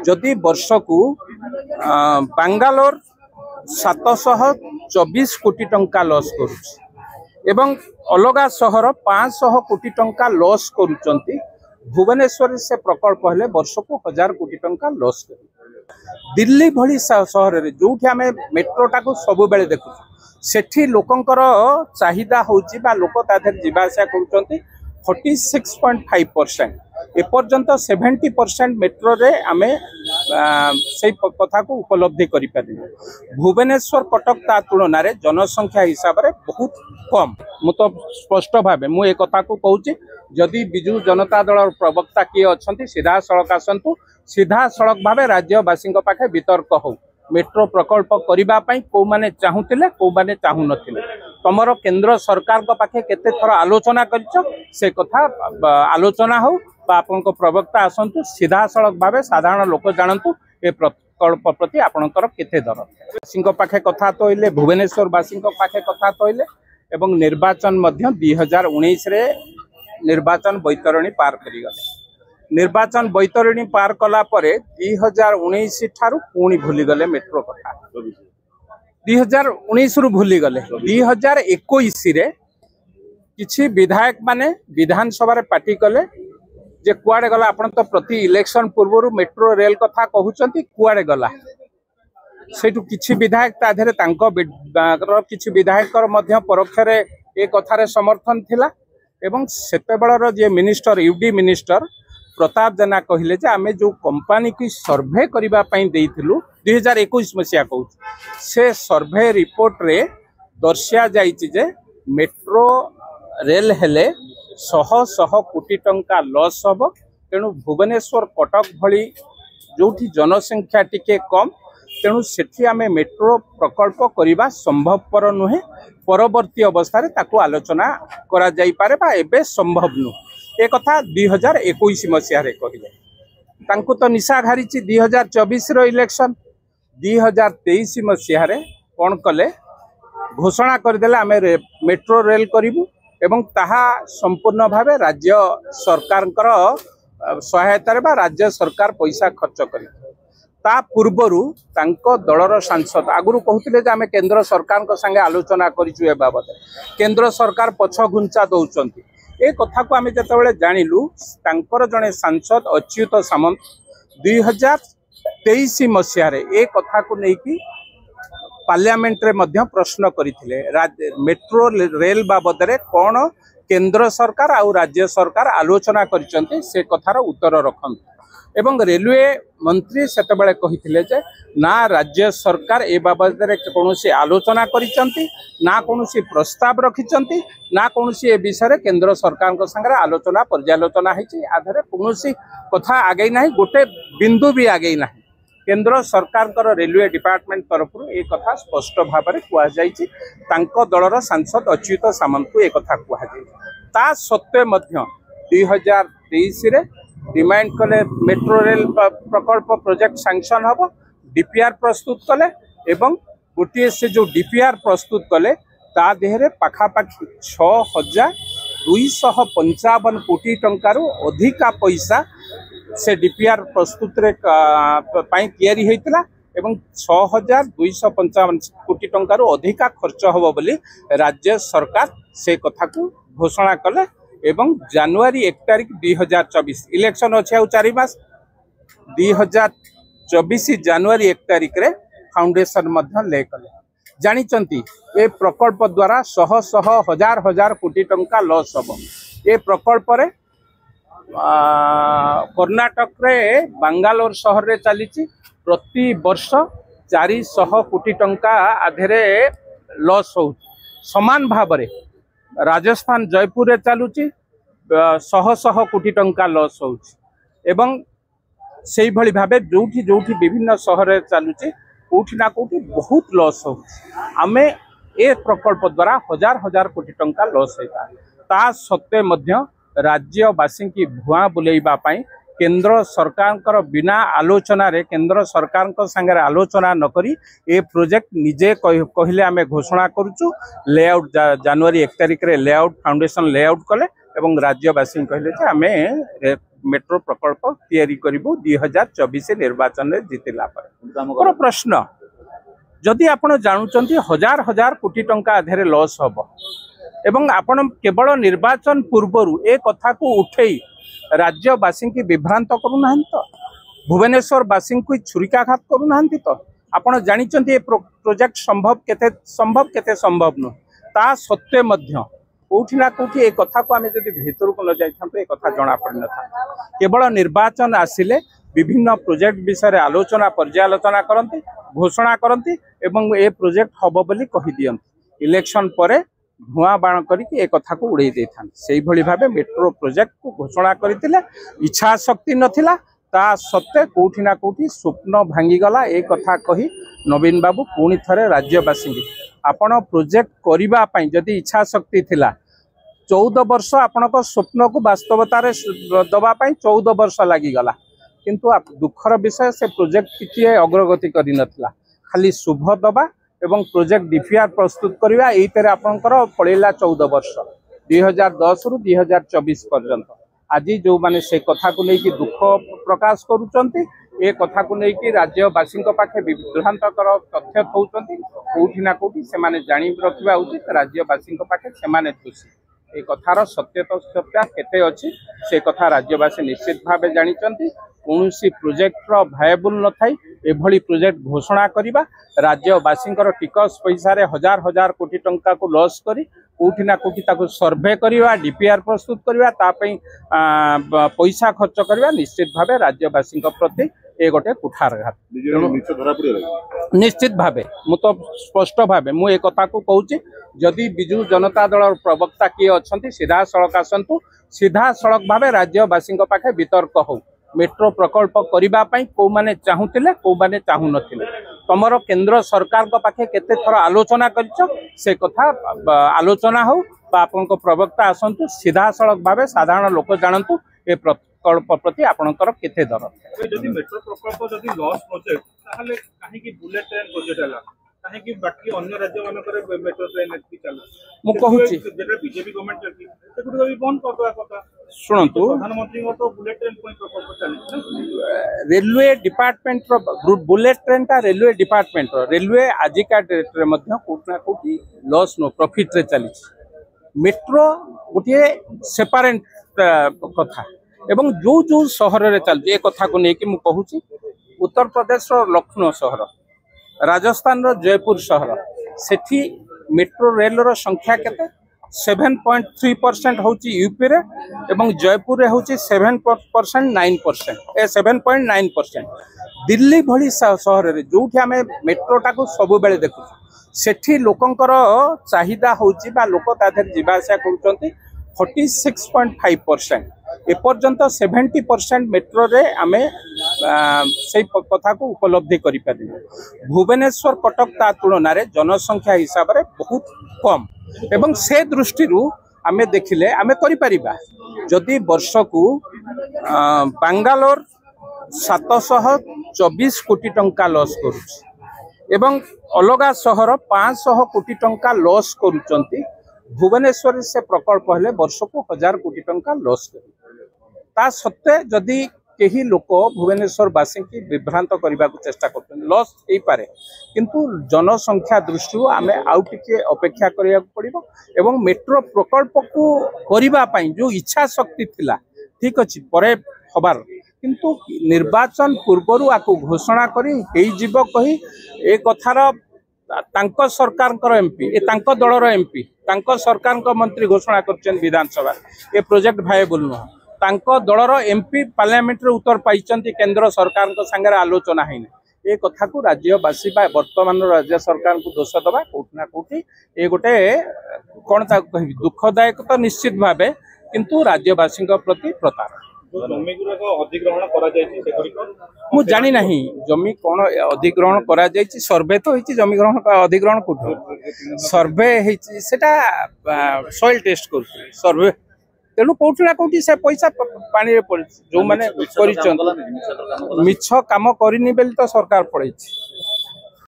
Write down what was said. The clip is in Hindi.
जदि वर्ष को बांगालोर 724 कोटी टंका लॉस करुच्ची एवं अलगा सहर 500 कोटी टंका लॉस करुचंती। भुवनेश्वर से प्रकल्प हेले वर्ष को 1000 कोटी टंका लॉस कर। दिल्ली भली सहर रे जो मेट्रोटा को सब बेले देखु सेठी लोकंकर चाहिदा होची बा लोक ताधर जीवासा करुचंती 46.5%। एपर्यंत 70% मेट्रो रे आमे से कथा को उपलब्धि करि पारि। भुवनेश्वर कटक ता तुलना रे जनसंख्या हिसाब रे बहुत कम। मु तो स्पष्ट भावे मु एक कथा को कहूची जदि बिजु जनता दल प्रवक्ता किए अच्छी सीधा सड़क आसतु सीधा सड़क भावे राज्यवासी पाखे वितर्क हो मेट्रो प्रकल्प करने को माने चाहूले को माने चाहू नथिले। तमर केंद्र सरकार को पाखे केते थर आलोचना करिछ से कथा आलोचना हो आपन को प्रवक्ता आसतु सीधा सड़क भावे साधारण लोक जानतु ए प्रकल्प प्रति आपनकर केते दर वासी पाखे कथा तोइले भुवनेश्वर वासी पाखे कथा तोइले एवं निर्वाचन मध्य 2019 रे निर्वाचन बैतरणी पार करी गले। निर्वाचन बैतरणी पार कला परे 2019 ठारू पुणी भूली गले मेट्रो कथा 2019 रु भूली गले। 2021 रे किछि विधायक माने विधानसभा रे पार्टी कले जे कुआडे गला आपण तो प्रति इलेक्शन पूर्व मेट्रो रेल कथा कहउचंती कुआडे गला सेठु किछि विधायक ताधरे तांको किछि विधायकर मध्य परोक्ष रे ए कथा रे समर्थन थिला एवं सेतेबेलर जे मिनिस्टर यूडी मिनिस्टर प्रताप जेना कहले जे आमे जो कंपनी की सर्वे करिबा पई देइथिलु 2021 मसिया कहू से सर्वे रिपोर्ट रे दर्शिया जाइछि जे मेट्रो रेल हेले 100 कोटी टंका लॉस हबो। तेणु भुवनेश्वर कटक भली जोठी जनसंख्या टिके कम तेणु सेठी आमे मेट्रो प्रकल्प करिबा संभवपर नुहे। परवर्ती अवस्था रे ताकू आलोचना करा जाई पारे बा एबे संभव नु ए कथा 2021 मसिया रे कहिले तांकू तो निशा घारिछि 2024 रो इलेक्शन 2023 मसिया रे कोन कले घोषणा कर देला आमे मेट्रो रेल करिवु एवं ताहा संपूर्ण भावे राज्य सरकार सहायता रे बा राज्य सरकार पैसा खर्च करी। ता पूर्वरु तांको दलर सांसद आगुरु कहउतिले जे आमे केंद्र सरकार को संगे आलोचना करिछु ए बाबत केंद्र सरकार पछ घुंचा दउचंती ए कथा को आमे जतबेले जानिलु तांकर जने सांसद अच्युत सामंत 2023 मसिया रे ए कथा को नेकी पार्लियामेंट रे मध्य प्रश्न करिथिले मेट्रो रेल बाबद रे कोन केंद्र सरकार आ राज्य सरकार आलोचना करिसंती से कथार उत्तर रखंती एवं रेलवे मंत्री सेतबेले कहिथिले जे ना राज्य सरकार ए बाबद रे कोनोसी आलोचना करिसंती ना कोनोसी प्रस्ताव रखिसंती ना कोनोसी ए विषय रे केंद्र सरकार को संगे आलोचना पर्यालोचना हेछि आधारे कोनोसी कथा आगे नाही गोटे बिंदु भी आगे नाही। केंद्र सरकार रेलवे डिपार्टमेंट तरफ एक कथा स्पष्ट भाव में कहुई तांको दलर सांसद अच्युत सामंत को एक कथा कहुई सत्वे 2023 रे डिमांड कले मेट्रो रेल प्रकल्प प्रोजेक्ट सैंक्शन हम डीपीआर प्रस्तुत कले एवं गोटे से जो डीपीआर प्रस्तुत कले ता देहरे पाखापाखि 6255 कोटी टंकार अधिका पैसा से डीपीआर प्रस्तुत रे तैयारी होइतिला एवं 6255 कोटी टंकार अधिका खर्च होबो बोली राज्य सरकार से कथा को घोषणा कले एवं जनवरी 1 तारिख 2024 इलेक्शन अच्छे 4 मास 2024 जनवरी 1 तारिख रे फाउंडेशन मध्य ले कले जानिचंती ए प्रकल्प द्वारा शह हजार कोटी टंका लॉस हबो। ए प्रकल्प रे कर्नाटक रे बांगालोर शहर रे चली प्रति वर्ष 400 कोटी टंका आधे लॉस हो समान भाव रे राजस्थान जयपुर रे चलुची 100 कोटी टंका लॉस हो एवं से भली भावे जोठी जोठी विभिन्न शहर रे चलुची कोठी ना कोठी बहुत लॉस हो आमे ए प्रकल्प द्वारा हजार कोटी टंका लॉस होता ता सत्वे मध्य राज्यवासी की भुआ बुलेइबा पाई केंद्र सरकार बिना आलोचना रे केंद्र सरकार संगे आलोचना नकरी ए प्रोजेक्ट निजे कहले आमे घोषणा करूचु लेआउट जनवरी 1 तारिख रे लेआउट फाउंडेशन लेआउट कले एवं राज्यवासी कहले जे आमे मेट्रो प्रकल्प तैयारी करिबु 2024 निर्वाचन रे जितिला पर। मोर प्रश्न जदि आपण जानुचंती हजार हजार कोटी टंका आधे लॉस हबो एवं आपण केवल निर्वाचन पूर्वरु ए कथा को उठेई राज्यवासी की विभ्रांत करूना तो भुवनेश्वरवासी को छुरिकाघात करूना तो आपण जानिचंती ए प्रोजेक्ट संभव केते संभव नु ता सत्वे मध्य कोठी ना कोठी ए कथा को आमे जदि भीतर को न जाई थांतो ए कथा जणा पड़ न था। केवल निर्वाचन आसिले विभिन्न प्रोजेक्ट विषय आलोचना पर्यालोचना करती घोषणा करती एवं ए प्रोजेक्ट हबो बोली कहि दियंती इलेक्शन परे धुआं बाण करके ए कथा को उड़े दे था। से भली भाबे मेट्रो प्रोजेक्ट को घोषणा करथिले इच्छा शक्ति नथिला ता सत्ते कोठी ना कोठी स्वप्न भांगी गला ए कथा कही नवीन बाबू पुणी थरे राज्यवासी आपण प्रोजेक्ट करिबा पई जदी इच्छा शक्ति थिला 14 वर्ष आपण को स्वप्न को वास्तवता रे दबा पई 14 वर्ष लागी गला किंतु दुखर विषय से प्रोजेक्ट किछि अग्रगति करि नथिला खाली शुभ दबा एवं प्रोजेक्ट डीपीआर प्रस्तुत करवा एइतरे आपनकर पळेला 14 वर्ष 2010 रु 2024 पर्यंत आज जो माने से कथा को लेकी दुख प्रकाश करूचंती ए कथा को लेकी राज्यवासी पाखे विभ्रांतकर तथ्य थौचंती कोठी ना कोठी से माने जानि रखिबा उचित राज्यवासी पाखे से माने दोषी ए कथार सत्यता केते अछि से कथा राज्यवासी निश्चित भावे जानिचंती कौनसी प्रोजेक्ट भायबुल न थाई एभली प्रोजेक्ट घोषणा करिबा राज्यवासी टिकस पैसा रे हजार हजार कोटी टंका को लॉस करी कोठी ना कोठी ताको सर्वे करिबा डीपीआर प्रस्तुत करिबा ता पई पैसा खर्च करिबा निश्चित भावे राज्यवासी प्रति ए गोटे कुठारघात निश्चित भावे मु तो स्पष्ट भावे मु ए कथा को कहूची जदि बिजू जनता दल प्रवक्ता किए अच्छी सीधा सड़क आसतु सीधा सड़क भावे राज्यवासी पाखे वितर्क हो मेट्रो प्रकल्प करने को माने चाहूले को माने चाहू नथिले तमर केंद्र सरकार को पाखे केते थर आलोचना करिछ से कथा आलोचना हो आपन को प्रवक्ता आसतु सीधा सड़क भावे साधारण लोक जानतु ए प्रकल्प प्रति आपनकर केते दर जदि मेट्रो प्रकल्प जदि लॉस प्रोजेक्ट ताहले काहे कि बुलेट ट्रेन प्रोजेक्ट हला काहे कि बाकी अन्य राज्य मानकर मेट्रो ट्रेन एथि चला मु कहूची जेटा बीजेपी गवर्नमेंट चलती सेगुडी भी बंद कर दवा कथा सुनंतु प्रधानमंत्री को तो बुलेट ट्रेन कोई प्रकल्प चली रेलवे डिपार्टमेंट रो बुलेट ट्रेन ता रेलवे डिपार्टमेंट रो रेलवे आजिका डेट रे मध्य कोठना कोठी लॉस नो प्रॉफिट रे चली मेट्रो गोटे सेपरेट कथा एवं जो जो शहर रे चल ए कथा को नेकी मु कहूची उत्तर प्रदेश रो लखनऊ शहर राजस्थान रो जयपुर शहर सेठी मेट्रो रेल रो संख्या केते 7.3% होची यूपी रे एवं जयपुर रे होची 7% 9% ए 7.9% दिल्ली भली शहर रे जोठी हमें मेट्रो टा को सब बेले देखु सेठी लोकंकर चाहिदा होची बा लोक ता धर जिबा आशा करूचंती 46.5% एपर्यंत 70% मेट्रो रे आमे से कथा को उपलब्धि करि पारि भुवनेश्वर कटक ता तुलना रे जनसंख्या हिसाब रे बहुत कम एवं से दृष्टि आमे देखिले आमे करि परिबा जदि वर्ष को बांगालोर 724 कोटी टंका लॉस करूछि एवं अलगा शहर 500 कोटी टंका लॉस करूचंती भुवनेश्वर से प्रकल्प हेले वर्ष को 1000 कोटी टंका लॉस कर ता सत्ते जदि केही लोक भुवनेश्वर वासी की विभ्रांत करने को चेष्टा कर लॉस हो पारे किंतु जनसंख्या दृष्टि आमे आउ टिके अपेक्षा करिया पड़िबो एवं मेट्रो प्रकल्प को करिबा पई जो इच्छा शक्ति थिला ठीक अछि परे हबार किंतु निर्वाचन पूर्वरु आको घोषणा करी हेई जीव कही ए कथार तांको सरकार एमपी ए तांको दलर एमपी तांको सरकार मंत्री घोषणा करछन विधानसभा ए प्रोजेक्ट भायबल नुह तांको दलर एमपी पार्लियामेंट रे उत्तर पाइचंती केंद्र सरकार को संगे आलोचना हैने ए कथा को राज्यवासी बा वर्तमान राज्य सरकार को दोष दबा कोठना कोठी ए गोटे कोन ता कहि दुखदायक तो निश्चित भावे किंतु राज्यवासी प्रति प्रतार अधिग्रहण करा जायछि सेगुडी मु जानि नाही जमी कोन अधिग्रहण करा जायछि सर्वे तो होइछि जमी ग्रहण अधिग्रहण कोठो सर्वे होइछि सेटा सॉइल टेस्ट करछि सर्वे तेणु कौटी ना कौटी से पैसा पानी रे पड़ जो माने मिछ काम करनी बेली तो सरकार पड़े